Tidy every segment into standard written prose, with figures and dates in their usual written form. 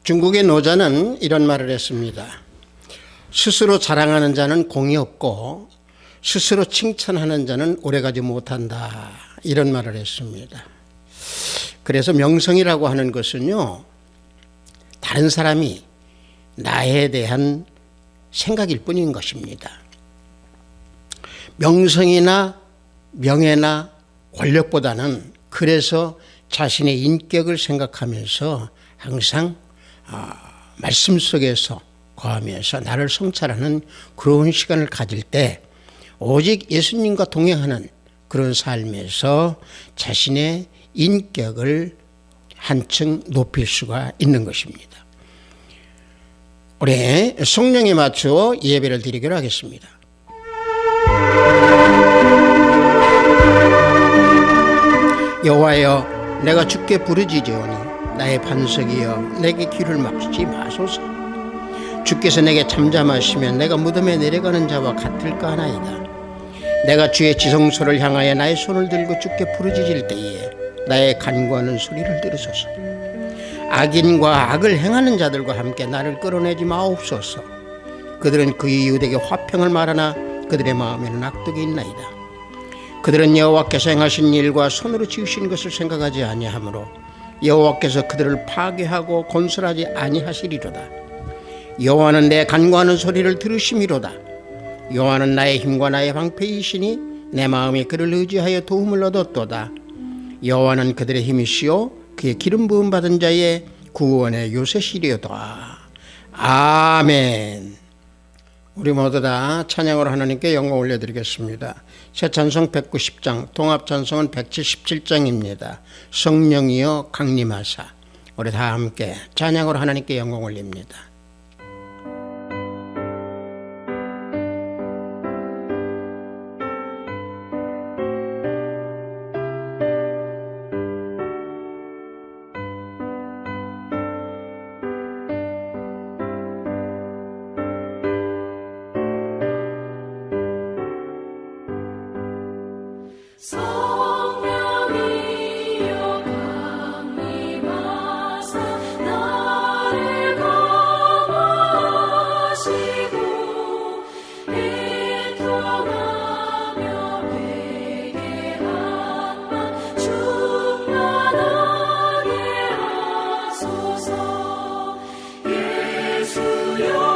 중국의 노자는 이런 말을 했습니다. 스스로 자랑하는 자는 공이 없고 스스로 칭찬하는 자는 오래가지 못한다. 이런 말을 했습니다. 그래서 명성이라고 하는 것은요, 다른 사람이 나에 대한 생각일 뿐인 것입니다. 명성이나 명예나 권력보다는 그래서 자신의 인격을 생각하면서 항상 말씀 속에서 거하면서 나를 성찰하는 그런 시간을 가질 때 오직 예수님과 동행하는 그런 삶에서 자신의 인격을 한층 높일 수가 있는 것입니다. 올해 성령에 맞추어 예배를 드리기로 하겠습니다. 여호와여, 내가 주께 부르짖으오니 나의 반석이여 내게 귀를 막지 마소서. 주께서 내게 잠잠하시면 내가 무덤에 내려가는 자와 같을까 하나이다. 내가 주의 지성소를 향하여 나의 손을 들고 주께 부르짖을 때에 나의 간구하는 소리를 들으소서. 악인과 악을 행하는 자들과 함께 나를 끌어내지 마옵소서. 그들은 그 이웃에게 화평을 말하나 그들의 마음에는 악독이 있나이다. 그들은 여호와께서 행하신 일과 손으로 지으신 것을 생각하지 아니하므로 여호와께서 그들을 파괴하고 건설하지 아니하시리로다. 여호와는 내 간구하는 소리를 들으심이로다. 여호와는 나의 힘과 나의 방패이시니 내 마음이 그를 의지하여 도움을 얻었도다. 여호와는 그들의 힘이시요 그의 기름 부음 받은 자의 구원의 요새시리로다. 아멘. 우리 모두 다 찬양으로 하나님께 영광 올려드리겠습니다. 새 찬송 190장, 통합 찬송은 177장입니다. 성령이여 강림하사. 우리 다 함께 찬양으로 하나님께 영광 올립니다. 성령이여 강림하사 나를 감화하시고 애통하며 회개하나 충만하게 하소서. 예수여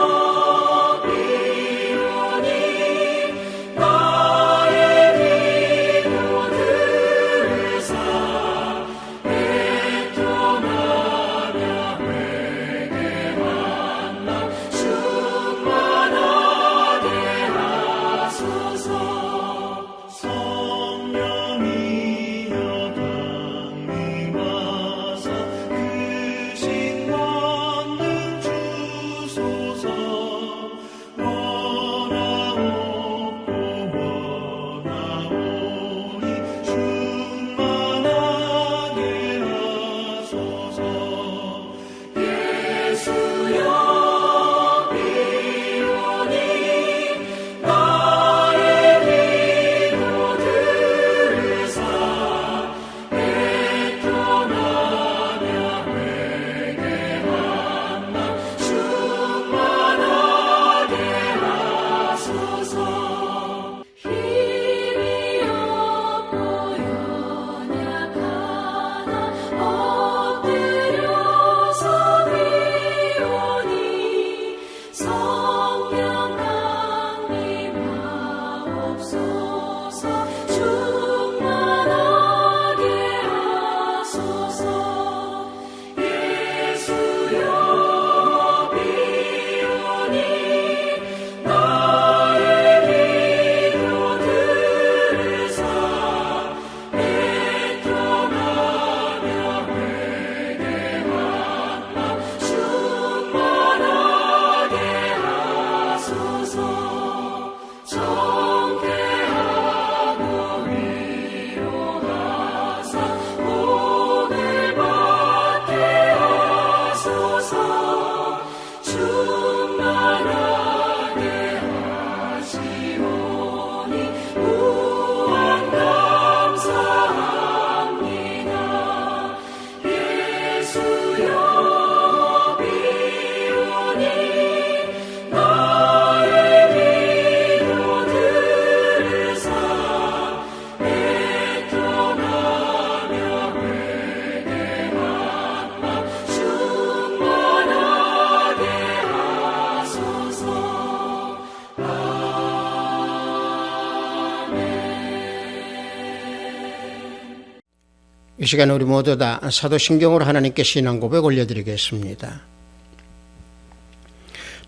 이 시간 우리 모두 다 사도신경으로 하나님께 신앙 고백 올려드리겠습니다.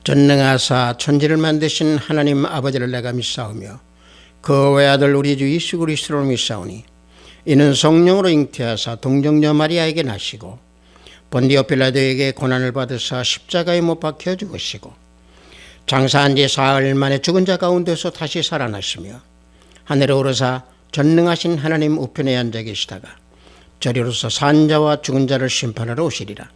전능하사 천지를 만드신 하나님 아버지를 내가 믿사오며 그 외아들 우리 주 예수 그리스도를 믿사오니 이는 성령으로 잉태하사 동정녀 마리아에게 나시고 본디오 빌라도에게 고난을 받으사 십자가에 못 박혀 죽으시고 장사한 지 사흘 만에 죽은 자 가운데서 다시 살아나시며 하늘에 오르사 전능하신 하나님 우편에 앉아 계시다가 저리로서 산 자와 죽은 자를 심판하러 오시리라.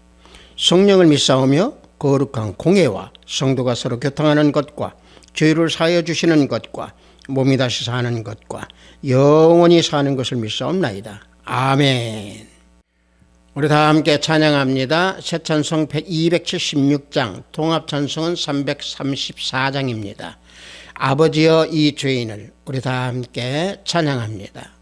성령을 믿사오며 거룩한 공예와 성도가 서로 교통하는 것과 죄를 사하여 주시는 것과 몸이 다시 사는 것과 영원히 사는 것을 믿사옵나이다. 아멘. 우리 다 함께 찬양합니다. 새 찬송 276장, 통합 찬송은 334장입니다. 아버지여 이 죄인을 우리 다 함께 찬양합니다.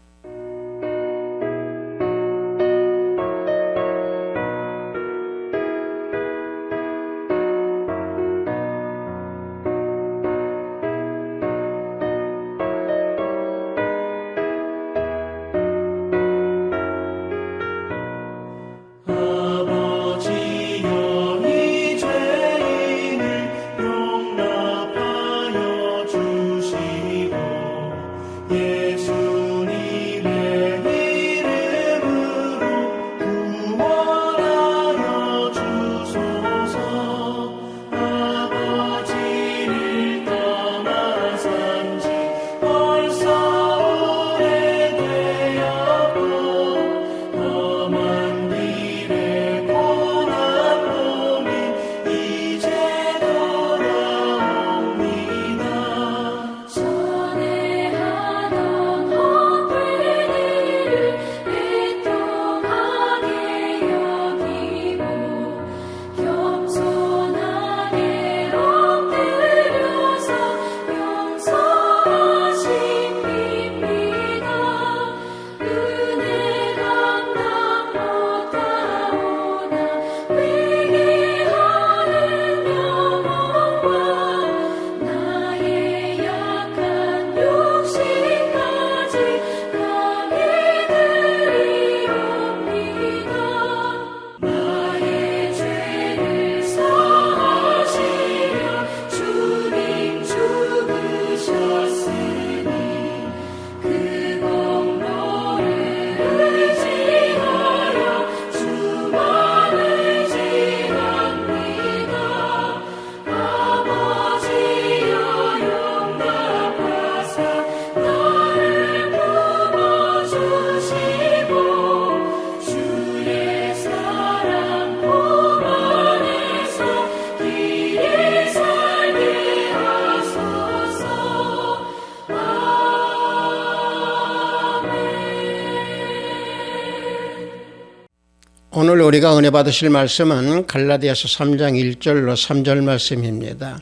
오늘 우리가 은혜 받으실 말씀은 갈라디아서 3장 1절로 3절 말씀입니다.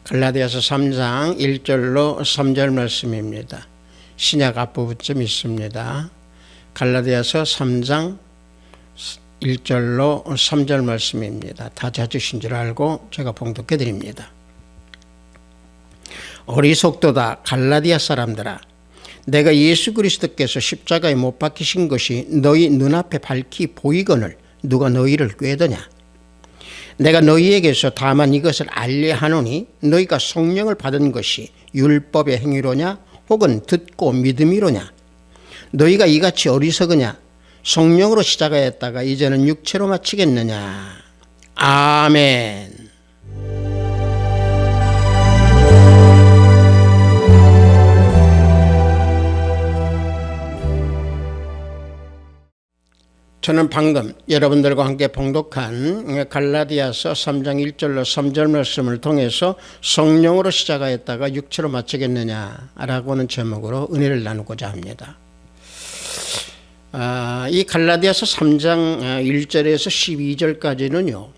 갈라디아서 3장 1절로 3절 말씀입니다. 신약 앞부분쯤 있습니다. 갈라디아서 3장 1절로 3절 말씀입니다. 다 찾으신 줄 알고 제가 봉독해 드립니다. 어리석도다 갈라디아 사람들아, 내가 예수 그리스도께서 십자가에 못 박히신 것이 너희 눈앞에 밝히 보이거늘 누가 너희를 꾀더냐? 내가 너희에게서 다만 이것을 알려 하노니 너희가 성령을 받은 것이 율법의 행위로냐 혹은 듣고 믿음이로냐? 너희가 이같이 어리석으냐? 성령으로 시작하였다가 이제는 육체로 마치겠느냐? 아멘. 저는 방금 여러분들과 함께 봉독한 갈라디아서 3장 1절로 3절 말씀을 통해서 성령으로 시작하였다가 육체로 마치겠느냐라고 하는 제목으로 은혜를 나누고자 합니다. 이 갈라디아서 3장 1절에서 12절까지는요,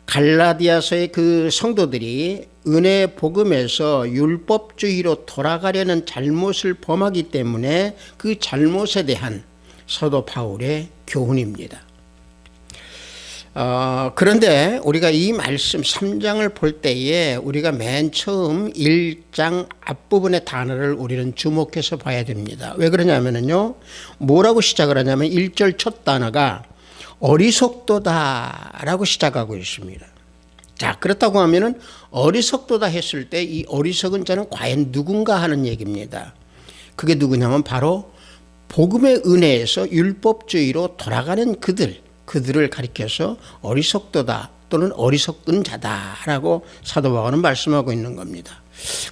갈라디아서의 그 성도들이 은혜 복음에서 율법주의로 돌아가려는 잘못을 범하기 때문에 그 잘못에 대한 사도 바울의 교훈입니다. 그런데 우리가 이 말씀 3장을 볼 때에 우리가 맨 처음 1장 앞부분의 단어를 우리는 주목해서 봐야 됩니다. 왜 그러냐면요. 뭐라고 시작을 하냐면 1절 첫 단어가 어리석도다라고 시작하고 있습니다. 자, 그렇다고 하면은 어리석도다 했을 때 이 어리석은 자는 과연 누군가 하는 얘기입니다. 그게 누구냐면 바로 복음의 은혜에서 율법주의로 돌아가는 그들을 가리켜서 어리석도다 또는 어리석은 자다라고 사도 바울은 말씀하고 있는 겁니다.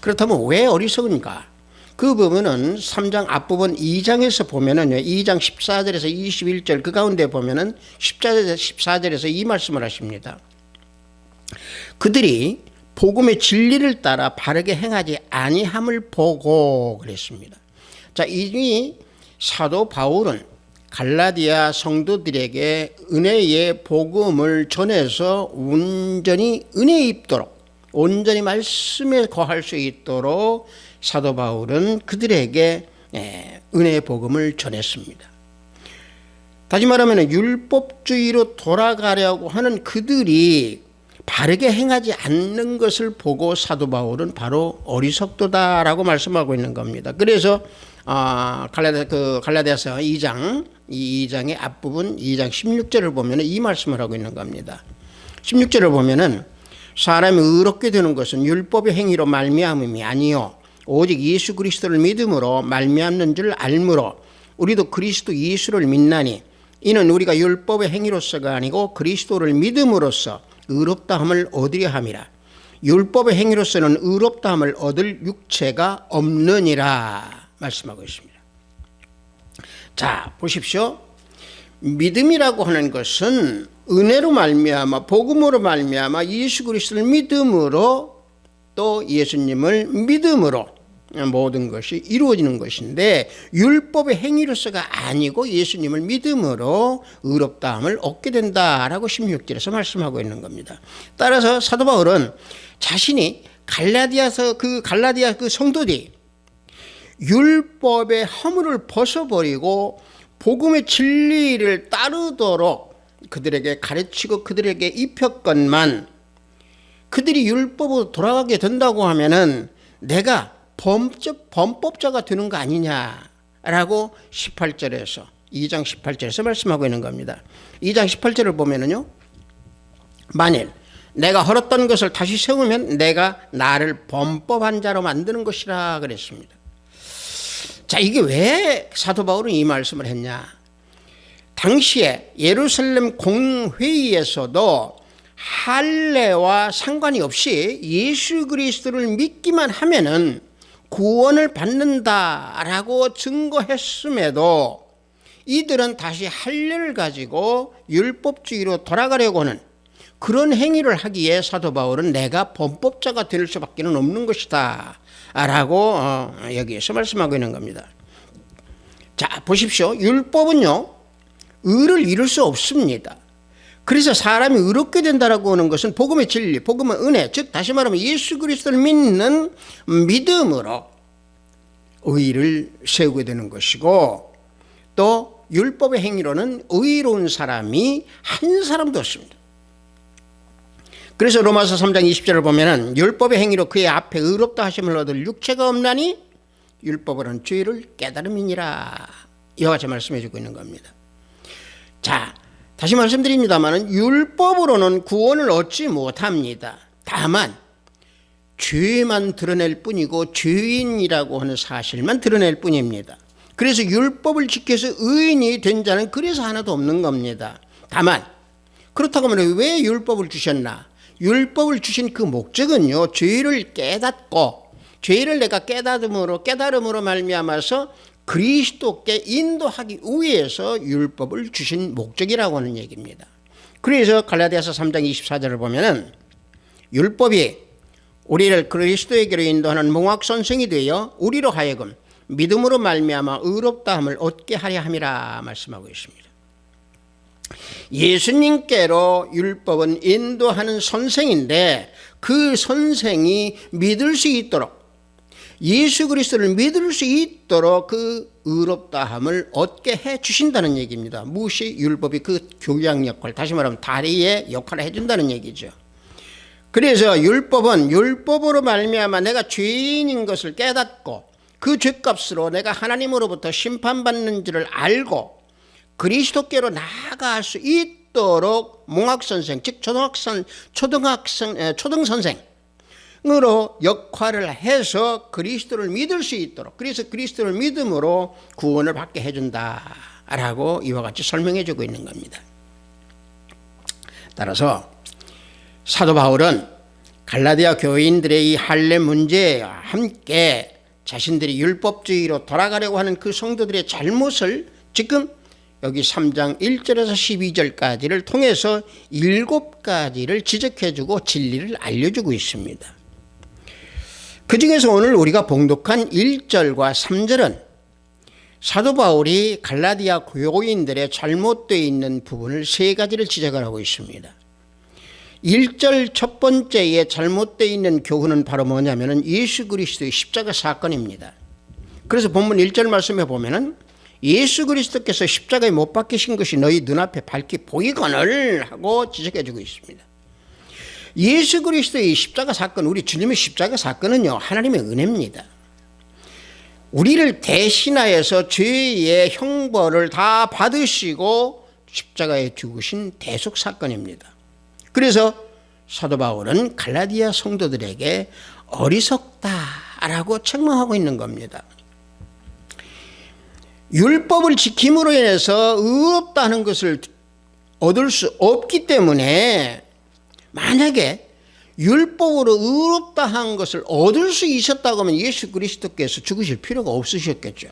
그렇다면 왜 어리석은가? 그 부분은 3장 앞부분 2장에서 보면은 2장 14절에서 21절 그 가운데 보면은 14절에서 이 말씀을 하십니다. 그들이 복음의 진리를 따라 바르게 행하지 아니함을 보고 그랬습니다. 자, 이미 사도 바울은 갈라디아 성도들에게 은혜의 복음을 전해서 온전히 은혜에 입도록 온전히 말씀에 거할 수 있도록 사도 바울은 그들에게 은혜의 복음을 전했습니다. 다시 말하면 율법주의로 돌아가려고 하는 그들이 바르게 행하지 않는 것을 보고 사도 바울은 바로 어리석도다라고 말씀하고 있는 겁니다. 그래서 갈라디아서 2장의 앞부분 2장 16절을 보면 이 말씀을 하고 있는 겁니다. 16절을 보면은 사람이 의롭게 되는 것은 율법의 행위로 말미암음이 아니요 오직 예수 그리스도를 믿음으로 말미암는 줄 알므로 우리도 그리스도 예수를 믿나니 이는 우리가 율법의 행위로서가 아니고 그리스도를 믿음으로써 의롭다함을 얻으려 함이라. 율법의 행위로서는 의롭다함을 얻을 육체가 없느니라 말씀하고 있습니다. 자, 보십시오. 믿음이라고 하는 것은 은혜로 말미암아 복음으로 말미암아 예수 그리스도를 믿음으로 또 예수님을 믿음으로 모든 것이 이루어지는 것인데 율법의 행위로서가 아니고 예수님을 믿음으로 의롭다함을 얻게 된다라고 16절에서 말씀하고 있는 겁니다. 따라서 사도 바울은 자신이 갈라디아 그 성도들이 율법의 허물을 벗어버리고 복음의 진리를 따르도록 그들에게 가르치고 그들에게 입혔건만 그들이 율법으로 돌아가게 된다고 하면은 내가 범법자가 되는 거 아니냐라고 18절에서 2장 18절에서 말씀하고 있는 겁니다. 2장 18절을 보면은요. 만일 내가 헐었던 것을 다시 세우면 내가 나를 범법한 자로 만드는 것이라 그랬습니다. 자, 이게 왜 사도 바울은 이 말씀을 했냐? 당시에 예루살렘 공회의에서도 할례와 상관이 없이 예수 그리스도를 믿기만 하면은 구원을 받는다라고 증거했음에도 이들은 다시 할례를 가지고 율법주의로 돌아가려고 하는 그런 행위를 하기에 사도 바울은 내가 범법자가 될 수밖에 없는 것이다 라고 여기에서 말씀하고 있는 겁니다. 자, 보십시오. 율법은요 의를 이룰 수 없습니다. 그래서 사람이 의롭게 된다라고 하는 것은 복음의 진리, 복음의 은혜, 즉 다시 말하면 예수 그리스도를 믿는 믿음으로 의를 세우게 되는 것이고 또 율법의 행위로는 의로운 사람이 한 사람도 없습니다. 그래서 로마서 3장 20절을 보면은 율법의 행위로 그의 앞에 의롭다 하심을 얻을 육체가 없나니 율법으로는 죄를 깨달음이니라 이와 같이 말씀해 주고 있는 겁니다. 자, 다시 말씀드립니다만 율법으로는 구원을 얻지 못합니다. 다만 죄만 드러낼 뿐이고 죄인이라고 하는 사실만 드러낼 뿐입니다. 그래서 율법을 지켜서 의인이 된 자는 그래서 하나도 없는 겁니다. 다만 그렇다고 하면 왜 율법을 주셨나? 율법을 주신 그 목적은요, 죄를 깨닫고 죄를 내가 깨달음으로 말미암아서 그리스도께 인도하기 위해서 율법을 주신 목적이라고 하는 얘기입니다. 그래서 갈라디아서 3장 24절을 보면은 율법이 우리를 그리스도에게로 인도하는 몽학선생이 되어 우리로 하여금 믿음으로 말미암아 의롭다함을 얻게 하려 함이라 말씀하고 있습니다. 예수님께로 율법은 인도하는 선생인데 그 선생이 믿을 수 있도록 예수 그리스도를 믿을 수 있도록 그 의롭다함을 얻게 해 주신다는 얘기입니다. 무엇이? 율법이 그 교양 역할, 다시 말하면 다리의 역할을 해준다는 얘기죠. 그래서 율법은 율법으로 말미암아 내가 죄인인 것을 깨닫고 그 죄값으로 내가 하나님으로부터 심판받는 줄을 알고 그리스도께로 나아갈 수 있도록 몽학선생, 즉 초등선생으로 역할을 해서 그리스도를 믿을 수 있도록, 그래서 그리스도를 믿음으로 구원을 받게 해준다라고 이와 같이 설명해 주고 있는 겁니다. 따라서 사도 바울은 갈라디아 교인들의 이 할례 문제와 함께 자신들이 율법주의로 돌아가려고 하는 그 성도들의 잘못을 지금 여기 3장 1절에서 12절까지를 통해서 7가지를 지적해주고 진리를 알려주고 있습니다. 그 중에서 오늘 우리가 봉독한 1절과 3절은 사도 바울이 갈라디아 교인들의 잘못되어 있는 부분을 3가지를 지적을 하고 있습니다. 1절 첫 번째에 잘못되어 있는 교훈은 바로 뭐냐면은 예수 그리스도의 십자가 사건입니다. 그래서 본문 1절 말씀에 보면은 예수 그리스도께서 십자가에 못 박히신 것이 너희 눈앞에 밝히 보이거늘 하고 지적해 주고 있습니다. 예수 그리스도의 십자가 사건, 우리 주님의 십자가 사건은요, 하나님의 은혜입니다. 우리를 대신하여서 죄의 형벌을 다 받으시고 십자가에 죽으신 대속 사건입니다. 그래서 사도 바울은 갈라디아 성도들에게 어리석다라고 책망하고 있는 겁니다. 율법을 지킴으로 인해서 의롭다는 것을 얻을 수 없기 때문에 만약에 율법으로 의롭다 한 것을 얻을 수 있었다고 하면 예수 그리스도께서 죽으실 필요가 없으셨겠죠.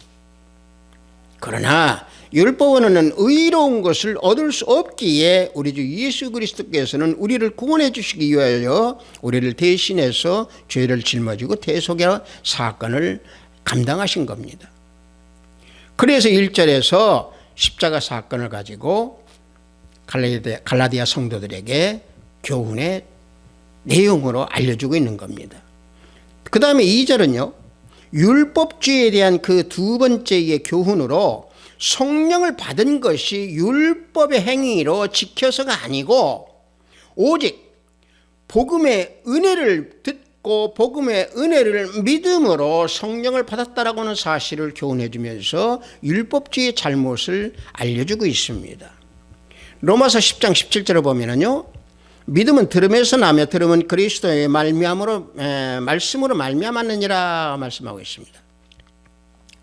그러나 율법으로는 의로운 것을 얻을 수 없기에 우리 주 예수 그리스도께서는 우리를 구원해 주시기 위하여 우리를 대신해서 죄를 짊어지고 대속의 사건을 감당하신 겁니다. 그래서 1절에서 십자가 사건을 가지고 갈라디아 성도들에게 교훈의 내용으로 알려주고 있는 겁니다. 그 다음에 2절은요, 율법주의에 대한 그 두 번째의 교훈으로 성령을 받은 것이 율법의 행위로 지켜서가 아니고 오직 복음의 은혜를 듣고 복음의 은혜를 믿음으로 성령을 받았다라고 하는 사실을 교훈해 주면서 율법주의의 잘못을 알려주고 있습니다. 로마서 10장 17절을 보면은요, 믿음은 들음에서 나며 들음은 그리스도의 말씀으로 말미암았느니라 말씀하고 있습니다.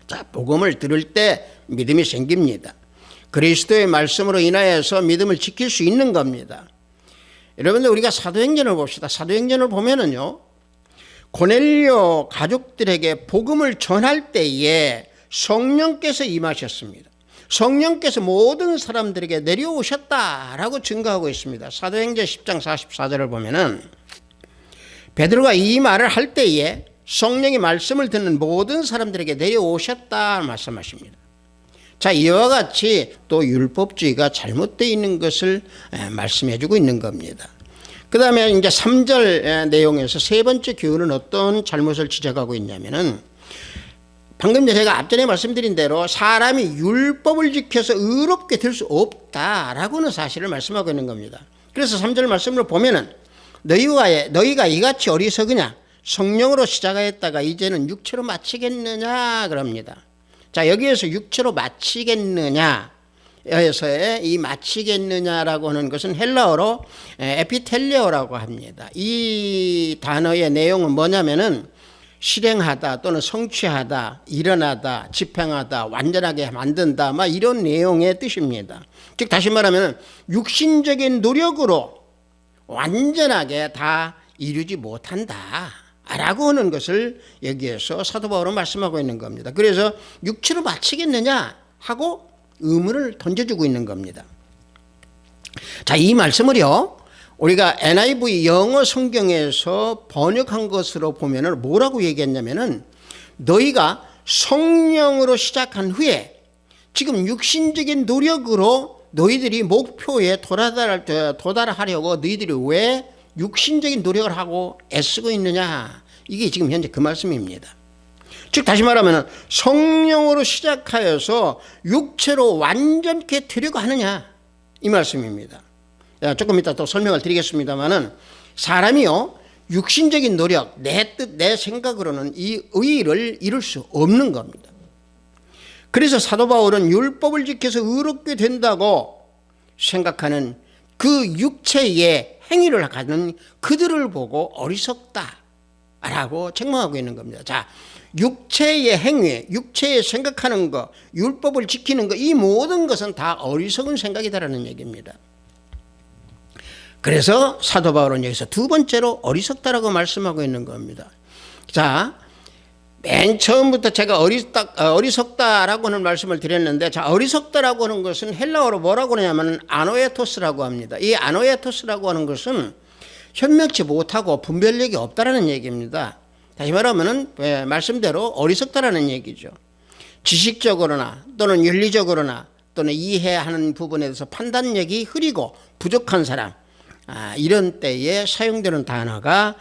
자, 복음을 들을 때 믿음이 생깁니다. 그리스도의 말씀으로 인하여서 믿음을 지킬 수 있는 겁니다. 여러분들, 우리가 사도행전을 봅시다. 사도행전을 보면은요, 고넬료 가족들에게 복음을 전할 때에 성령께서 임하셨습니다. 성령께서 모든 사람들에게 내려오셨다라고 증거하고 있습니다. 사도행전 10장 44절을 보면은 베드로가 이 말을 할 때에 성령이 말씀을 듣는 모든 사람들에게 내려오셨다 말씀하십니다. 자, 이와 같이 또 율법주의가 잘못되어 있는 것을 말씀해 주고 있는 겁니다. 그 다음에 이제 3절 내용에서 세 번째 교훈은 어떤 잘못을 지적하고 있냐면은 방금 제가 앞전에 말씀드린 대로 사람이 율법을 지켜서 의롭게 될 수 없다라고는 사실을 말씀하고 있는 겁니다. 그래서 3절 말씀을 보면은 너희가 이같이 어리석으냐, 성령으로 시작하였다가 이제는 육체로 마치겠느냐 그럽니다. 자, 여기에서 육체로 마치겠느냐 에서의 이 마치겠느냐라고 하는 것은 헬라어로 에피텔레오라고 합니다. 이 단어의 내용은 뭐냐면은 실행하다 또는 성취하다, 일어나다, 집행하다, 완전하게 만든다, 막 이런 내용의 뜻입니다. 즉 다시 말하면 육신적인 노력으로 완전하게 다 이루지 못한다 라고 하는 것을 여기에서 사도 바울은 말씀하고 있는 겁니다. 그래서 육체로 마치겠느냐 하고 의문을 던져주고 있는 겁니다. 자, 이 말씀을요, 우리가 NIV 영어 성경에서 번역한 것으로 보면은 뭐라고 얘기했냐면은 너희가 성령으로 시작한 후에 지금 육신적인 노력으로 너희들이 목표에 도달하려고 너희들이 왜 육신적인 노력을 하고 애쓰고 있느냐, 이게 지금 현재 그 말씀입니다. 즉 다시 말하면 성령으로 시작하여서 육체로 완전케 되려고 하느냐 이 말씀입니다. 조금 이따 또 설명을 드리겠습니다만은 사람이요 육신적인 노력, 내 뜻, 내 생각으로는 이 의를 이룰 수 없는 겁니다. 그래서 사도 바울은 율법을 지켜서 의롭게 된다고 생각하는 그 육체의 행위를 하는 그들을 보고 어리석다라고 책망하고 있는 겁니다. 자, 육체의 행위, 육체의 생각하는 것, 율법을 지키는 것, 이 모든 것은 다 어리석은 생각이다라는 얘기입니다. 그래서 사도 바울은 여기서 두 번째로 어리석다라고 말씀하고 있는 겁니다. 자, 맨 처음부터 제가 어리석다라고 하는 말씀을 드렸는데, 자, 어리석다라고 하는 것은 헬라어로 뭐라고 하냐면 아노에토스라고 합니다. 이 아노에토스라고 하는 것은 현명치 못하고 분별력이 없다라는 얘기입니다. 다시 말하면은 말씀대로 어리석다라는 얘기죠. 지식적으로나 또는 윤리적으로나 또는 이해하는 부분에 대해서 판단력이 흐리고 부족한 사람, 이런 때에 사용되는 단어가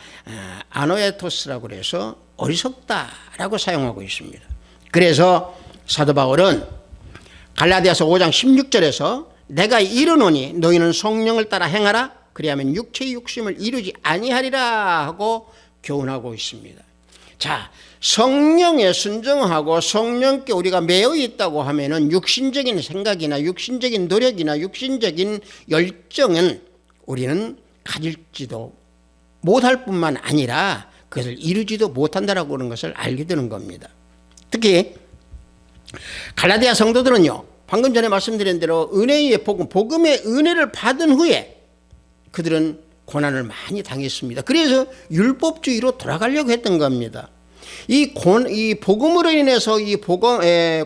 아노에토스라고 해서 어리석다라고 사용하고 있습니다. 그래서 사도 바울은 갈라디아서 5장 16절에서 내가 이르노니 너희는 성령을 따라 행하라 그리하면 육체의 욕심을 이루지 아니하리라 하고 교훈하고 있습니다. 자, 성령에 순종하고 성령께 우리가 매여 있다고 하면은 육신적인 생각이나 육신적인 노력이나 육신적인 열정은 우리는 가질지도 못할 뿐만 아니라 그것을 이루지도 못한다라고 하는 것을 알게 되는 겁니다. 특히 갈라디아 성도들은요, 방금 전에 말씀드린 대로 은혜의 복음, 복음의 은혜를 받은 후에 그들은 고난을 많이 당했습니다. 그래서 율법주의로 돌아가려고 했던 겁니다. 이 복음으로 인해서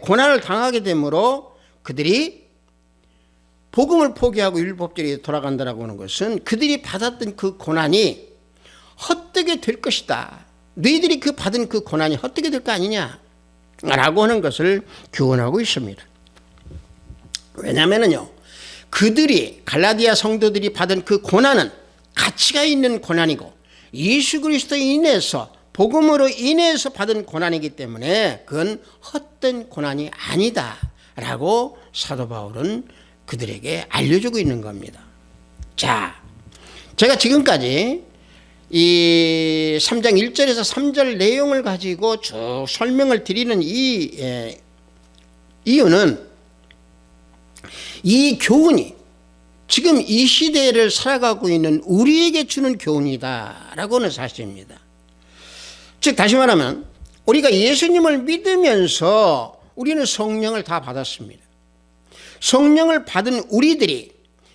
고난을 당하게 되므로 그들이 복음을 포기하고 율법주의로 돌아간다라고 하는 것은 그들이 받았던 그 고난이 헛되게 될 것이다. 너희들이 받은 그 고난이 헛되게 될 거 아니냐 라고 하는 것을 교훈하고 있습니다. 왜냐하면요, 그들이 갈라디아 성도들이 받은 그 고난은 가치가 있는 고난이고 예수 그리스도에 인해서 복음으로 인해서 받은 고난이기 때문에 그건 헛된 고난이 아니다라고 사도 바울은 그들에게 알려주고 있는 겁니다. 자, 제가 지금까지 이 3장 1절에서 3절 내용을 가지고 쭉 설명을 드리는 이유는 이 교훈이 지금 이 시대를 살아가고 있는 우리에게 주는 교훈이다라고 하는 사실입니다. 즉 다시 말하면 우리가 예수님을 믿으면서 우리는 성령을 다 받았습니다. 성령을 받은 우리들이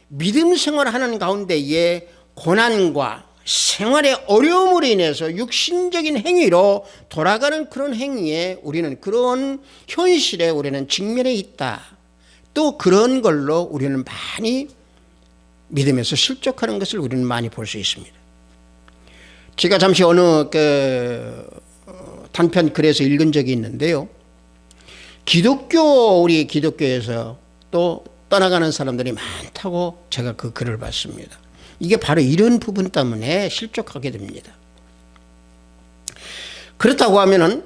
믿음 생활하는 가운데에 고난과 생활의 어려움으로 인해서 육신적인 행위로 돌아가는 그런 행위에 우리는 그런 현실에 우리는 직면해 있다. 또 그런 걸로 우리는 많이 믿음에서 실족하는 것을 우리는 많이 볼 수 있습니다. 제가 잠시 어느 단편 글에서 읽은 적이 있는데요. 우리 기독교에서 또 떠나가는 사람들이 많다고 제가 그 글을 봤습니다. 이게 바로 이런 부분 때문에 실족하게 됩니다. 그렇다고 하면은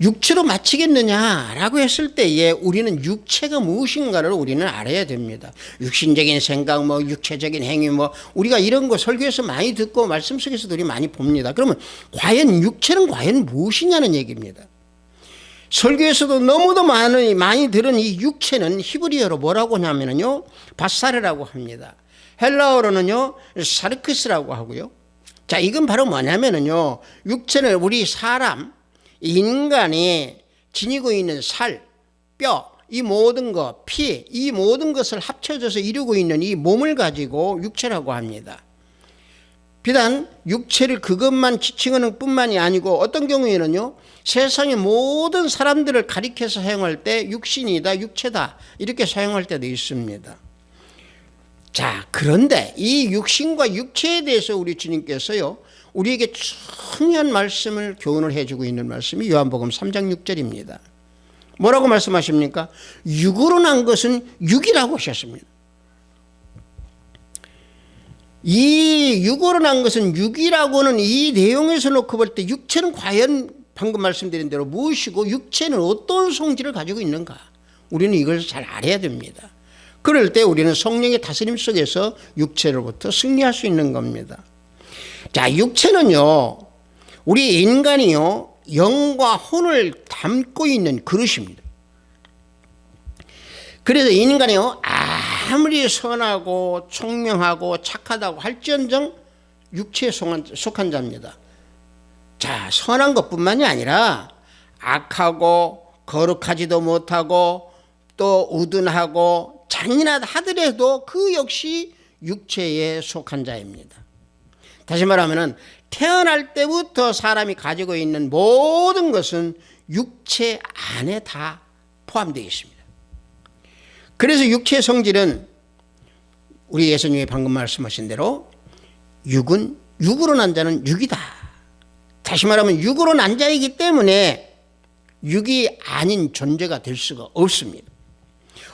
육체로 마치겠느냐라고 했을 때에 우리는 육체가 무엇인가를 우리는 알아야 됩니다. 육신적인 생각, 육체적인 행위, 우리가 이런 거 설교에서 많이 듣고 말씀 속에서도 우리 많이 봅니다. 그러면 과연 육체는 과연 무엇이냐는 얘기입니다. 설교에서도 너무도 많이 들은 이 육체는 히브리어로 뭐라고 하냐면요, 바사르라고 합니다. 헬라어로는요, 사르크스라고 하고요. 자, 이건 바로 뭐냐면요, 육체는 우리 사람, 인간이 지니고 있는 살, 뼈, 이 모든 것, 피, 이 모든 것을 합쳐져서 이루고 있는 이 몸을 가지고 육체라고 합니다. 비단 육체를 그것만 지칭하는 뿐만이 아니고 어떤 경우에는요, 세상의 모든 사람들을 가리켜서 사용할 때 육신이다, 육체다 이렇게 사용할 때도 있습니다. 자, 그런데 이 육신과 육체에 대해서 우리 주님께서요, 우리에게 중요한 말씀을 교훈을 해주고 있는 말씀이 요한복음 3장 6절입니다. 뭐라고 말씀하십니까? 육으로 난 것은 육이라고 하셨습니다. 이 육으로 난 것은 육이라고는 이 내용에서 놓고 볼 때 육체는 과연 방금 말씀드린 대로 무엇이고 육체는 어떤 성질을 가지고 있는가, 우리는 이걸 잘 알아야 됩니다. 그럴 때 우리는 성령의 다스림 속에서 육체로부터 승리할 수 있는 겁니다. 자, 육체는요, 우리 인간이요, 영과 혼을 담고 있는 그릇입니다. 그래서 인간이요, 아무리 선하고 총명하고 착하다고 할지언정 육체에 속한 자입니다. 자, 선한 것뿐만이 아니라 악하고 거룩하지도 못하고 또 우둔하고 잔인하다 하더라도 그 역시 육체에 속한 자입니다. 다시 말하면 태어날 때부터 사람이 가지고 있는 모든 것은 육체 안에 다 포함되어 있습니다. 그래서 육체의 성질은 우리 예수님이 방금 말씀하신 대로 육은 육으로 난 자는 육이다. 다시 말하면 육으로 난 자이기 때문에 육이 아닌 존재가 될 수가 없습니다.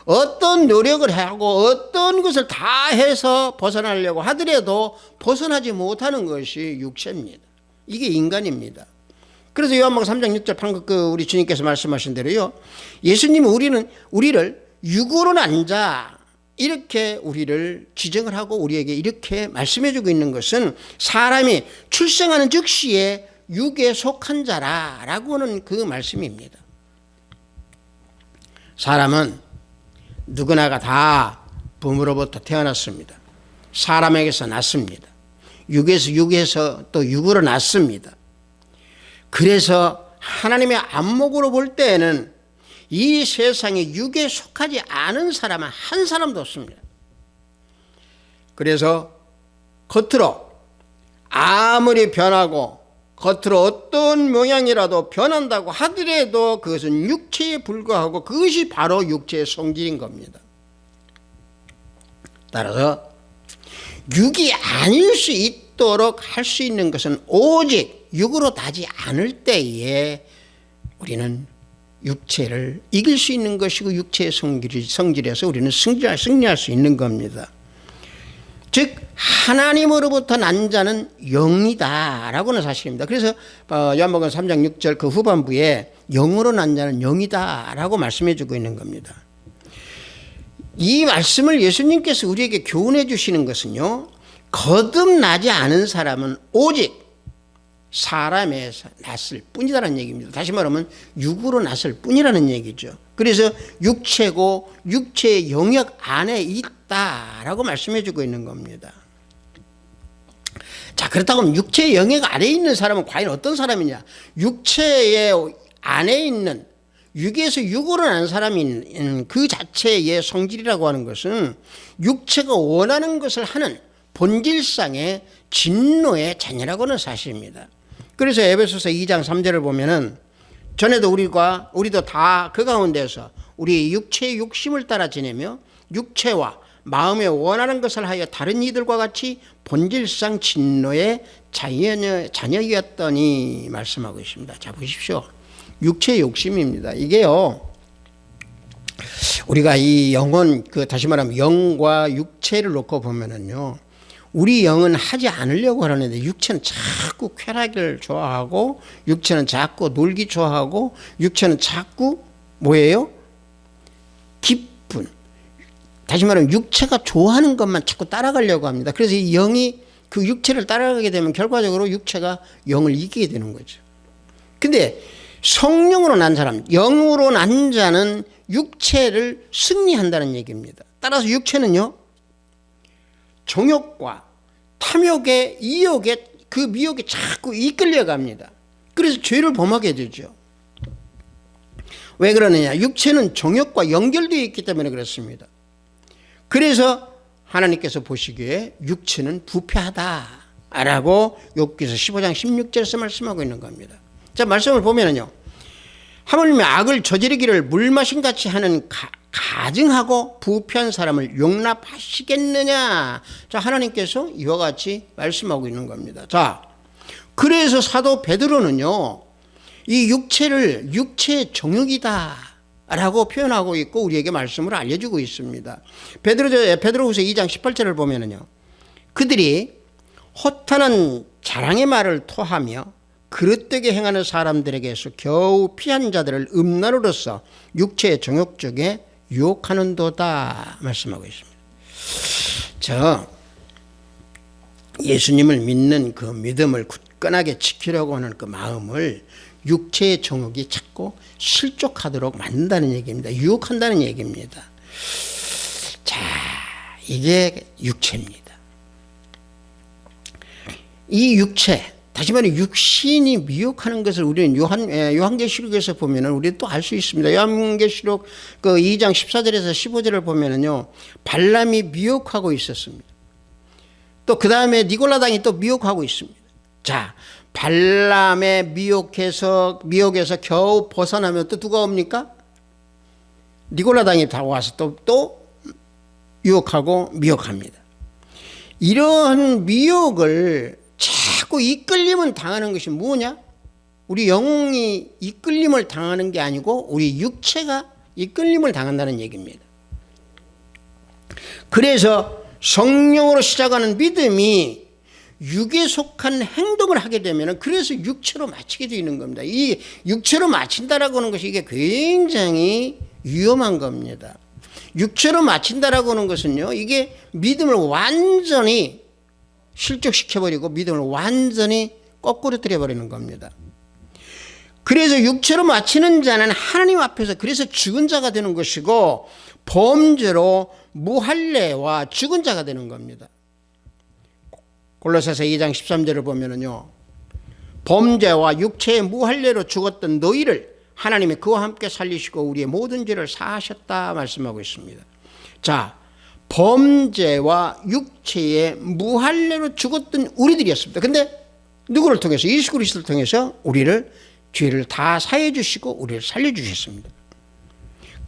어떤 노력을 하고 어떤 것을 다 해서 벗어나려고 하더라도 벗어나지 못하는 것이 육체입니다. 이게 인간입니다. 그래서 요한복음 3장 6절 방금 우리 주님께서 말씀하신 대로요, 예수님은 우리를 육으로 난 자 이렇게 우리를 지정을 하고 우리에게 이렇게 말씀해 주고 있는 것은 사람이 출생하는 즉시에 육에 속한 자라라고 하는 그 말씀입니다. 사람은 누구나가 다 부모로부터 태어났습니다. 사람에게서 났습니다. 육에서 또 육으로 났습니다. 그래서 하나님의 안목으로 볼 때에는 이 세상에 육에 속하지 않은 사람은 한 사람도 없습니다. 그래서 겉으로 아무리 변하고 겉으로 어떤 모양이라도 변한다고 하더라도 그것은 육체에 불과하고 그것이 바로 육체의 성질인 겁니다. 따라서 육이 아닐 수 있도록 할 수 있는 것은 오직 육으로 나지 않을 때에 우리는 육체를 이길 수 있는 것이고 육체의 성질에서 우리는 승리할 수 있는 겁니다. 즉 하나님으로부터 난 자는 영이다 라고는 사실입니다. 그래서 요한복음 3장 6절 그 후반부에 영으로 난 자는 영이다 라고 말씀해 주고 있는 겁니다. 이 말씀을 예수님께서 우리에게 교훈해 주시는 것은요, 거듭나지 않은 사람은 오직 사람에서 났을 뿐이다라는 얘기입니다. 다시 말하면 육으로 났을 뿐이라는 얘기죠. 그래서 육체고 육체의 영역 안에 있다라고 말씀해 주고 있는 겁니다. 자, 그렇다고 하면 육체의 영역 안에 있는 사람은 과연 어떤 사람이냐? 육체의 안에 있는 육에서 육으로 난 사람인 그 자체의 성질이라고 하는 것은 육체가 원하는 것을 하는 본질상의 진노의 자녀라고는 사실입니다. 그래서 에베소서 2장 3절을 보면은 전에도 우리도 다 그 가운데서 우리 육체의 욕심을 따라 지내며 육체와 마음에 원하는 것을 하여 다른 이들과 같이 본질상 진노의 자녀였더니 말씀하고 있습니다. 자, 보십시오. 육체의 욕심입니다. 이게요, 우리가 이 영혼, 다시 말하면 영과 육체를 놓고 보면은요, 우리 영은 하지 않으려고 하는데 육체는 자꾸 쾌락을 좋아하고 육체는 자꾸 놀기 좋아하고 육체는 자꾸 뭐예요? 기쁜, 다시 말하면 육체가 좋아하는 것만 자꾸 따라가려고 합니다. 그래서 이 영이 그 육체를 따라가게 되면 결과적으로 육체가 영을 이기게 되는 거죠. 근데 성령으로 난 사람, 영으로 난 자는 육체를 승리한다는 얘기입니다. 따라서 육체는요, 정욕과 탐욕에 이욕에 그 미혹에 자꾸 이끌려갑니다. 그래서 죄를 범하게 되죠. 왜 그러느냐? 육체는 정욕과 연결되어 있기 때문에 그렇습니다. 그래서 하나님께서 보시기에 육체는 부패하다라고 욥기서 15장 16절에서 말씀하고 있는 겁니다. 자, 말씀을 보면은요, 하물며 악을 저지르기를 물마신 같이 하는 가증하고 부패한 사람을 용납하시겠느냐? 자, 하나님께서 이와 같이 말씀하고 있는 겁니다. 자, 그래서 사도 베드로는요, 이 육체를 육체의 정욕이다 라고 표현하고 있고 우리에게 말씀을 알려주고 있습니다. 베드로후서 2장 18절을 보면은요, 그들이 허탄한 자랑의 말을 토하며 그릇되게 행하는 사람들에게서 겨우 피한 자들을 음란으로서 육체의 정욕 중에 유혹하는도다 말씀하고 있습니다. 저 예수님을 믿는 그 믿음을 굳건하게 지키려고 하는 그 마음을 육체의 정욕이 자꾸 실족하도록 만든다는 얘기입니다. 유혹한다는 얘기입니다. 자, 이게 육체입니다. 이 육체, 다시 말해 육신이 미혹하는 것을 우리는 요한계시록에서 보면은 우리는 또 알 수 있습니다. 요한계시록 그 2장 14절에서 15절을 보면은요, 발람이 미혹하고 있었습니다. 또 그 다음에 니골라당이 또 미혹하고 있습니다. 자, 발람의 미혹에서 겨우 벗어나면 또 누가 옵니까? 니골라당이 다 와서 또 유혹하고 미혹합니다. 이러한 미혹을 자꾸 이끌림을 당하는 것이 뭐냐? 우리 영혼이 이끌림을 당하는 게 아니고 우리 육체가 이끌림을 당한다는 얘기입니다. 그래서 성령으로 시작하는 믿음이 육에 속한 행동을 하게 되면 그래서 육체로 마치게 되는 겁니다. 이 육체로 마친다라고 하는 것이 이게 굉장히 위험한 겁니다. 육체로 마친다라고 하는 것은요, 이게 믿음을 완전히 실족시켜버리고 믿음을 완전히 거꾸로 들여버리는 겁니다. 그래서 육체로 마치는 자는 하나님 앞에서 그래서 죽은 자가 되는 것이고 범죄로 무할례와 죽은 자가 되는 겁니다. 골로새서 2장 13절을 보면은요, 범죄와 육체의 무할례로 죽었던 너희를 하나님이 그와 함께 살리시고 우리의 모든 죄를 사하셨다 말씀하고 있습니다. 자, 범죄와 육체의 무할례로 죽었던 우리들이었습니다. 근데 누구를 통해서? 예수 그리스도를 통해서 우리를 죄를 다 사해 주시고 우리를 살려 주셨습니다.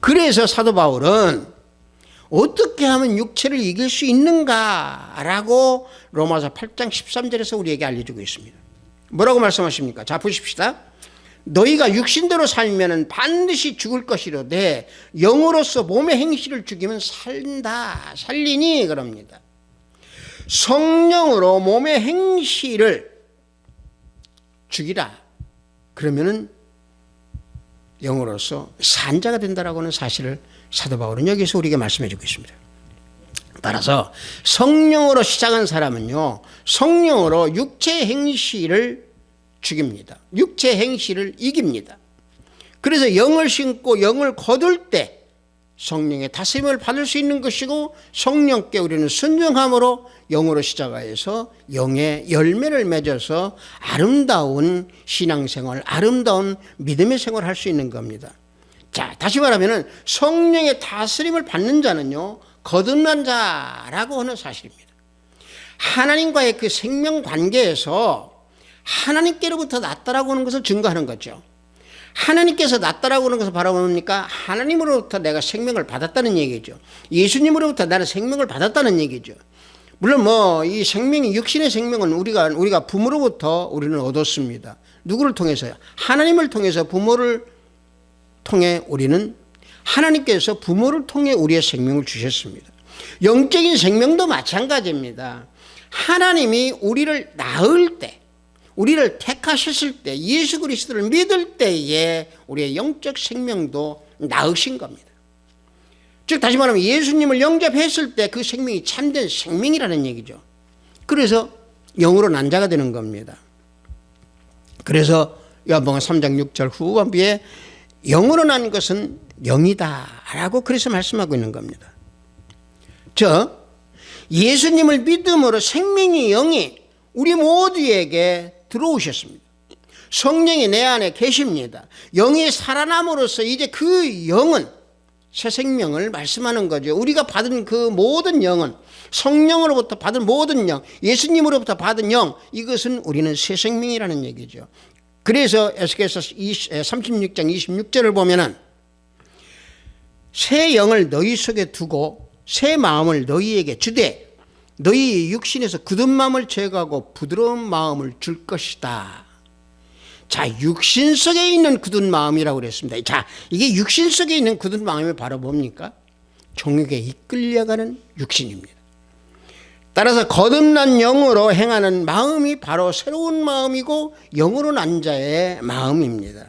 그래서 사도 바울은 어떻게 하면 육체를 이길 수 있는가라고 로마서 8장 13절에서 우리에게 알려주고 있습니다. 뭐라고 말씀하십니까? 자, 보십시다. 너희가 육신대로 살면 반드시 죽을 것이로되 영으로서 몸의 행실을 죽이면 살리니 그럽니다. 성령으로 몸의 행실을 죽이라. 그러면은 영으로서 산자가 된다라고 하는 사실을 사도 바울은 여기서 우리에게 말씀해 주고 있습니다. 따라서 성령으로 시작한 사람은요, 성령으로 육체의 행실을 죽입니다. 육체 행실을 이깁니다. 그래서 영을 신고 영을 거둘 때 성령의 다스림을 받을 수 있는 것이고 성령께 우리는 순종함으로 영으로 시작하여서 영의 열매를 맺어서 아름다운 신앙생활, 아름다운 믿음의 생활을 할 수 있는 겁니다. 자, 다시 말하면 성령의 다스림을 받는 자는요, 거듭난 자라고 하는 사실입니다. 하나님과의 그 생명 관계에서 하나님께로부터 났다라고 하는 것을 증거하는 거죠. 하나님께서 났다라고 하는 것을 바라보니까 하나님으로부터 내가 생명을 받았다는 얘기죠. 예수님으로부터 나는 생명을 받았다는 얘기죠. 물론 이 생명이 육신의 생명은 우리가 부모로부터 우리는 얻었습니다. 누구를 통해서요? 하나님을 통해서 부모를 통해 우리는 하나님께서 부모를 통해 우리의 생명을 주셨습니다. 영적인 생명도 마찬가지입니다. 하나님이 우리를 낳을 때, 우리를 택하셨을 때, 예수 그리스도를 믿을 때에 우리의 영적 생명도 낳으신 겁니다. 즉 다시 말하면 예수님을 영접했을 때 그 생명이 참된 생명이라는 얘기죠. 그래서 영으로 난 자가 되는 겁니다. 그래서 요한복음 3장 6절 후반부에 영으로 난 것은 영이다 라고 그래서 말씀하고 있는 겁니다. 예수님을 믿음으로 생명의 영이 우리 모두에게 들어오셨습니다. 성령이 내 안에 계십니다. 영이 살아남으로써 이제 그 영은 새 생명을 말씀하는 거죠. 우리가 받은 그 모든 영은 성령으로부터 받은 모든 영, 예수님으로부터 받은 영, 이것은 우리는 새 생명이라는 얘기죠. 그래서 에스겔서 36장 26절을 보면은 새 영을 너희 속에 두고 새 마음을 너희에게 주되 너희 육신에서 굳은 마음을 제거하고 부드러운 마음을 줄 것이다. 자, 육신 속에 있는 굳은 마음이라고 그랬습니다. 자, 이게 육신 속에 있는 굳은 마음이 바로 뭡니까? 정욕에 이끌려가는 육신입니다. 따라서 거듭난 영으로 행하는 마음이 바로 새로운 마음이고 영으로 난 자의 마음입니다.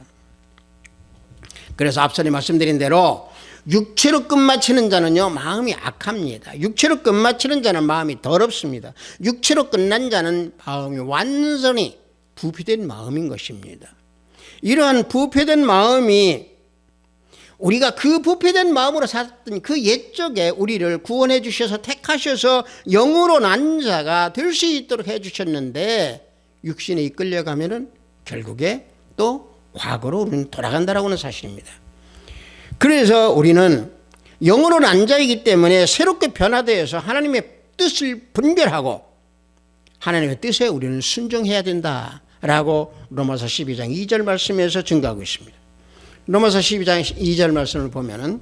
그래서 앞서 말씀드린 대로 육체로 끝마치는 자는요 마음이 악합니다. 육체로 끝마치는 자는 마음이 더럽습니다. 육체로 끝난 자는 마음이 완전히 부패된 마음인 것입니다. 이러한 부패된 마음이 우리가 그 부패된 마음으로 살았던 그 옛적에 우리를 구원해 주셔서 택하셔서 영으로 난 자가 될 수 있도록 해 주셨는데 육신에 이끌려가면은 결국에 또 과거로 우리는 돌아간다라고 하는 사실입니다. 그래서 우리는 영으로 난 자이기 때문에 새롭게 변화되어서 하나님의 뜻을 분별하고 하나님의 뜻에 우리는 순종해야 된다라고 로마서 12장 2절 말씀에서 증거하고 있습니다. 로마서 12장 2절 말씀을 보면은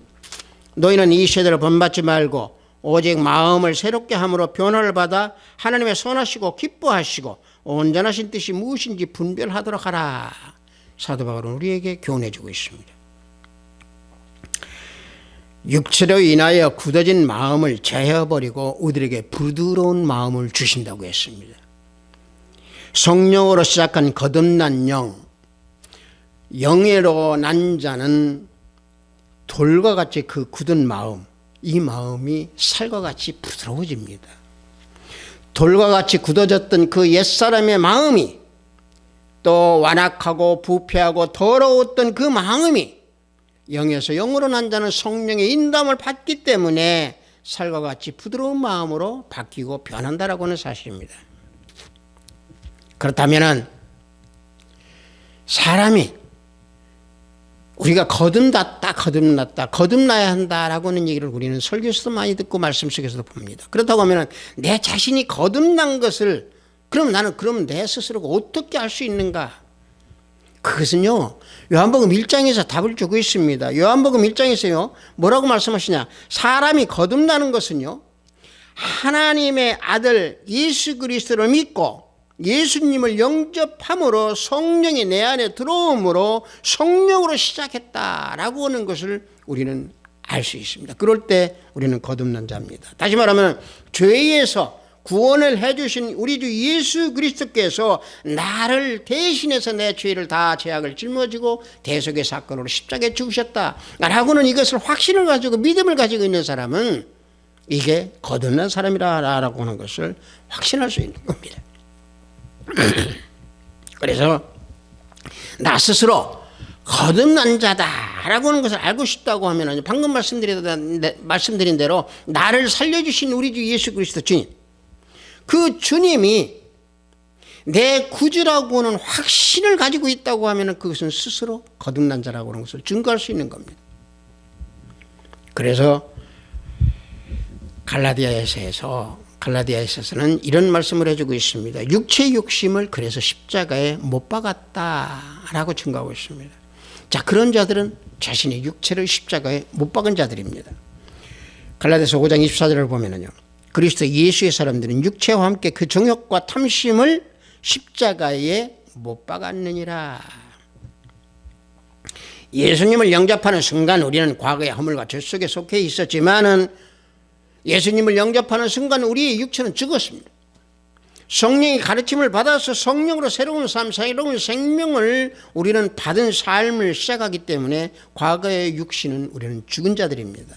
너희는 이 세대를 본받지 말고 오직 마음을 새롭게 함으로 변화를 받아 하나님의 선하시고 기뻐하시고 온전하신 뜻이 무엇인지 분별하도록 하라. 사도 바울은 우리에게 교훈해 주고 있습니다. 육체로 인하여 굳어진 마음을 제어버리고 우리에게 부드러운 마음을 주신다고 했습니다. 성령으로 시작한 거듭난 영예로 난 자는 돌과 같이 그 굳은 마음, 이 마음이 살과 같이 부드러워집니다. 돌과 같이 굳어졌던 그 옛사람의 마음이 또 완악하고 부패하고 더러웠던 그 마음이 영에서 영으로 난 자는 성령의 인도함을 받기 때문에 살과 같이 부드러운 마음으로 바뀌고 변한다라고 하는 사실입니다. 그렇다면 사람이 우리가 거듭나야 한다라고 하는 얘기를 우리는 설교에서도 많이 듣고 말씀 속에서도 봅니다. 그렇다고 하면 내 자신이 거듭난 것을 그럼 내 스스로가 어떻게 알 수 있는가? 그것은요 요한복음 1장에서 답을 주고 있습니다. 요한복음 1장에서요 뭐라고 말씀하시냐? 사람이 거듭나는 것은요 하나님의 아들 예수 그리스도를 믿고 예수님을 영접함으로 성령이 내 안에 들어옴으로 성령으로 시작했다라고 하는 것을 우리는 알 수 있습니다. 그럴 때 우리는 거듭난 자입니다. 다시 말하면 죄에서 구원을 해주신 우리 주 예수 그리스도께서 나를 대신해서 내 죄를 다 죄악을 짊어지고 대속의 사건으로 십자가에 죽으셨다라고는 이것을 확신을 가지고 믿음을 가지고 있는 사람은 이게 거듭난 사람이라고 하는 것을 확신할 수 있는 겁니다. 그래서 나 스스로 거듭난 자다라고 하는 것을 알고 싶다고 하면 방금 말씀드린 대로 나를 살려주신 우리 주 예수 그리스도 주님, 그 주님이 내 구주라고 하는 확신을 가지고 있다고 하면 그것은 스스로 거듭난 자라고 하는 것을 증거할 수 있는 겁니다. 그래서 갈라디아에서는 이런 말씀을 해주고 있습니다. 육체의 욕심을 그래서 십자가에 못 박았다라고 증거하고 있습니다. 자, 그런 자들은 자신의 육체를 십자가에 못 박은 자들입니다. 갈라디아서 5장 24절을 보면은요, 그리스도 예수의 사람들은 육체와 함께 그 정욕과 탐심을 십자가에 못 박았느니라. 예수님을 영접하는 순간 우리는 과거의 허물과 죄 속에 속해 있었지만은 예수님을 영접하는 순간 우리의 육체는 죽었습니다. 성령의 가르침을 받아서 성령으로 새로운 삶, 새로운 생명을 우리는 받은 삶을 시작하기 때문에 과거의 육신은 우리는 죽은 자들입니다.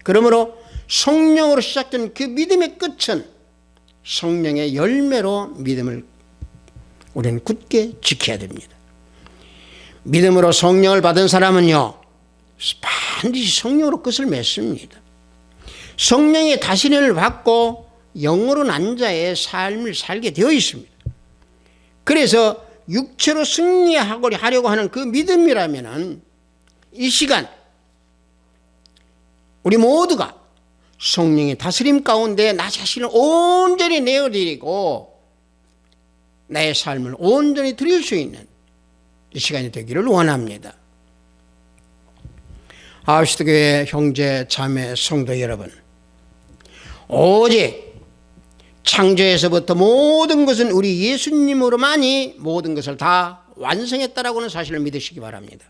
그러므로 성령으로 시작된 그 믿음의 끝은 성령의 열매로 믿음을 우리는 굳게 지켜야 됩니다. 믿음으로 성령을 받은 사람은요 반드시 성령으로 끝을 맺습니다. 성령의 다스림을 받고 영으로 난 자의 삶을 살게 되어 있습니다. 그래서 육체로 승리하려고 하는 그 믿음이라면 이 시간 우리 모두가 성령의 다스림 가운데 나 자신을 온전히 내어드리고 나의 삶을 온전히 드릴 수 있는 이 시간이 되기를 원합니다. 아우시드교회 형제 자매 성도 여러분, 오직 창조에서부터 모든 것은 우리 예수님으로만이 모든 것을 다 완성했다라고 하는 사실을 믿으시기 바랍니다.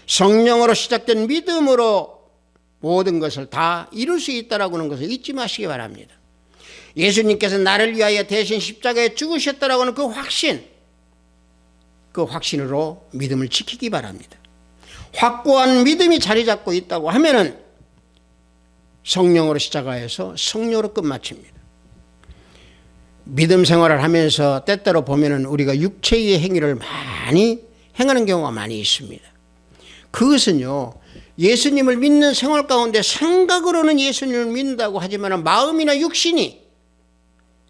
성령으로 시작된 믿음으로 모든 것을 다 이룰 수 있다라고 하는 것을 잊지 마시기 바랍니다. 예수님께서 나를 위하여 대신 십자가에 죽으셨다라고 하는 그 확신으로 믿음을 지키기 바랍니다. 확고한 믿음이 자리 잡고 있다고 하면은 성령으로 시작하여서 성령으로 끝마칩니다. 믿음 생활을 하면서 때때로 보면은 우리가 육체의 행위를 많이 행하는 경우가 많이 있습니다. 그것은요, 예수님을 믿는 생활 가운데 생각으로는 예수님을 믿는다고 하지만 마음이나 육신이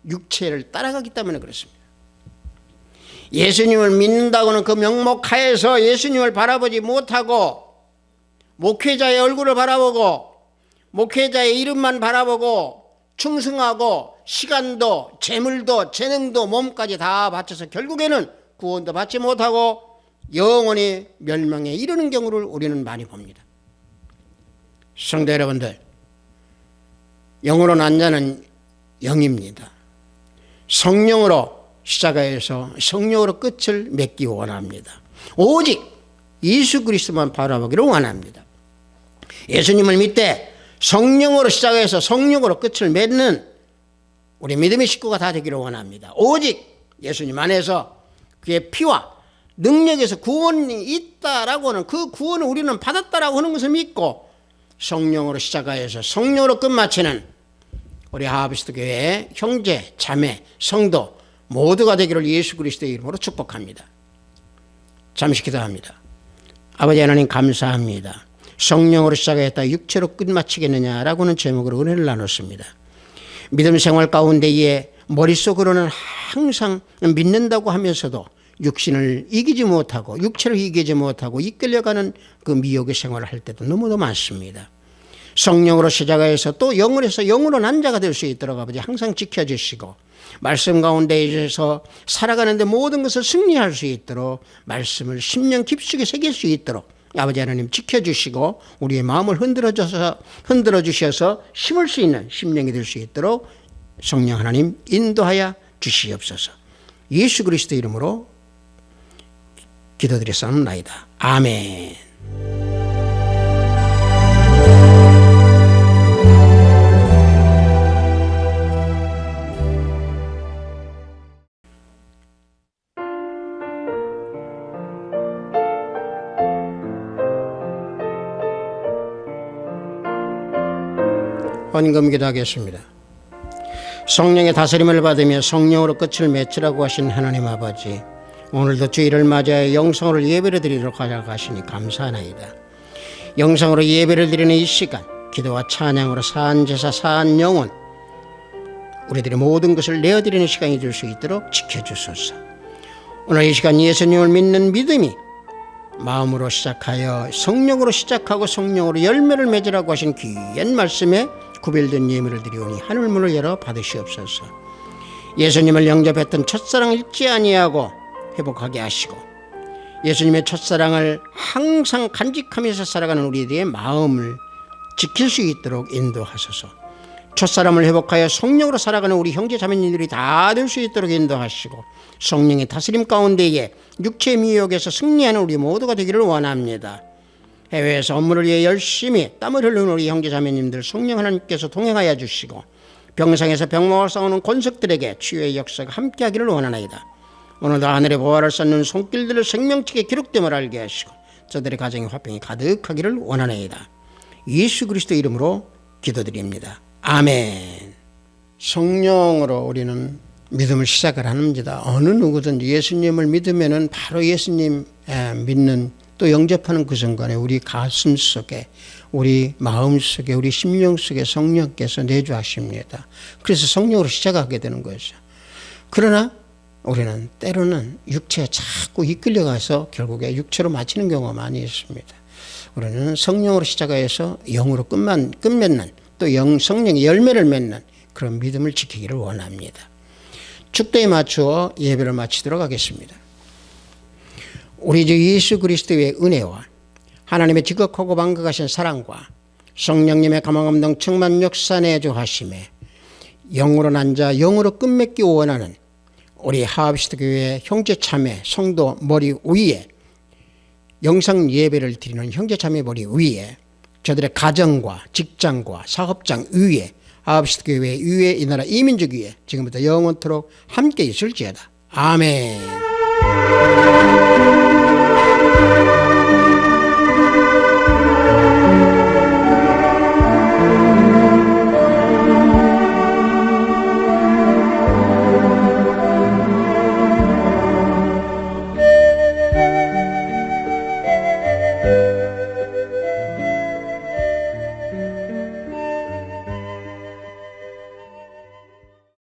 육체를 따라가기 때문에 그렇습니다. 예수님을 믿는다고는 그 명목하에서 예수님을 바라보지 못하고 목회자의 얼굴을 바라보고 목회자의 이름만 바라보고 충성하고 시간도 재물도 재능도 몸까지 다 바쳐서 결국에는 구원도 받지 못하고 영원히 멸망에 이르는 경우를 우리는 많이 봅니다. 성도 여러분들, 영으로 난 자는 영입니다. 성령으로 시작하여서 성령으로 끝을 맺기 원합니다. 오직 예수 그리스도만 바라보기를 원합니다. 예수님을 믿되 성령으로 시작해서 성령으로 끝을 맺는 우리 믿음의 식구가 다 되기를 원합니다. 오직 예수님 안에서 그의 피와 능력에서 구원이 있다라고 하는 그 구원을 우리는 받았다라고 하는 것을 믿고 성령으로 시작하여서 성령으로 끝마치는 우리 하하비스트 교회의 형제, 자매, 성도 모두가 되기를 예수 그리스도의 이름으로 축복합니다. 잠시 기도합니다. 아버지 하나님 감사합니다. 성령으로 시작했다 육체로 끝마치겠느냐라고 하는 제목으로 은혜를 나눴습니다. 믿음 생활 가운데에 머릿속으로는 항상 믿는다고 하면서도 육신을 이기지 못하고 육체를 이기지 못하고 이끌려가는 그 미혹의 생활을 할 때도 너무도 많습니다. 성령으로 시작해서 또 영으로서 영으로 난 자가 될 수 있도록 아버지 항상 지켜주시고 말씀 가운데에서 살아가는데 모든 것을 승리할 수 있도록 말씀을 심령 깊숙이 새길 수 있도록 아버지 하나님 지켜주시고 우리의 마음을 흔들어 주셔서 심을 수 있는 심령이 될 수 있도록 성령 하나님 인도하여 주시옵소서. 예수 그리스도 이름으로 기도드렸사옵나이다. 아멘. 헌금 기도하겠습니다. 성령의 다스림을 받으며 성령으로 끝을 맺으라고 하신 하나님 아버지, 오늘도 주일을 맞이하여 영성으로 예배를 드리도록 하시니 감사하나이다. 영성으로 예배를 드리는 이 시간, 기도와 찬양으로 사한 제사, 사한 영혼, 우리들의 모든 것을 내어드리는 시간이 될 수 있도록 지켜주소서. 오늘 이 시간 예수님을 믿는 믿음이 마음으로 시작하여 성령으로 시작하고 성령으로 열매를 맺으라고 하신 귀한 말씀에 구별된 예물을 드리오니 하늘문을 열어 받으시옵소서. 예수님을 영접했던 첫사랑을 잊지 아니하고 회복하게 하시고 예수님의 첫사랑을 항상 간직하면서 살아가는 우리들의 마음을 지킬 수 있도록 인도하소서. 첫사랑을 회복하여 성령으로 살아가는 우리 형제 자매님들이 다 될 수 있도록 인도하시고 성령의 다스림 가운데에 육체의 미혹에서 승리하는 우리 모두가 되기를 원합니다. 해외에서 업무를 위해 열심히 땀을 흘리는 우리 형제 자매님들 성령 하나님께서 동행하여 주시고 병상에서 병마와 싸우는 권석들에게 치유의 역사가 함께하기를 원하나이다. 오늘도 하늘의 보화를 쌓는 손길들을 생명책에 기록됨을 알게 하시고 저들의 가정에 화평이 가득하기를 원하나이다. 예수 그리스도 이름으로 기도드립니다. 아멘. 성령으로 우리는 믿음을 시작을 합니다. 어느 누구든지 예수님을 믿으면은 바로 예수님 믿는 또 영접하는 그 순간에 우리 가슴 속에 우리 마음 속에 우리 심령 속에 성령께서 내주하십니다. 그래서 성령으로 시작하게 되는 것이죠. 그러나 우리는 때로는 육체에 자꾸 이끌려가서 결국에 육체로 마치는 경우가 많이 있습니다. 우리는 성령으로 시작해서 영으로 끝맺는 또 성령의 열매를 맺는 그런 믿음을 지키기를 원합니다. 축도에 맞추어 예배를 마치도록 하겠습니다. 우리 주 예수 그리스도의 은혜와 하나님의 지극하고 방극하신 사랑과 성령님의 감화감동 충만 역사 내주하심에 영으로 난 자 영으로 끝맺기 원하는 우리 하하비스트 교회 형제 자매 성도 머리 위에 영상 예배를 드리는 형제 자매 머리 위에 저들의 가정과 직장과 사업장 위에 아버지 교회 위에 이 나라 이민족 위에 지금부터 영원토록 함께 있을지어다. 아멘.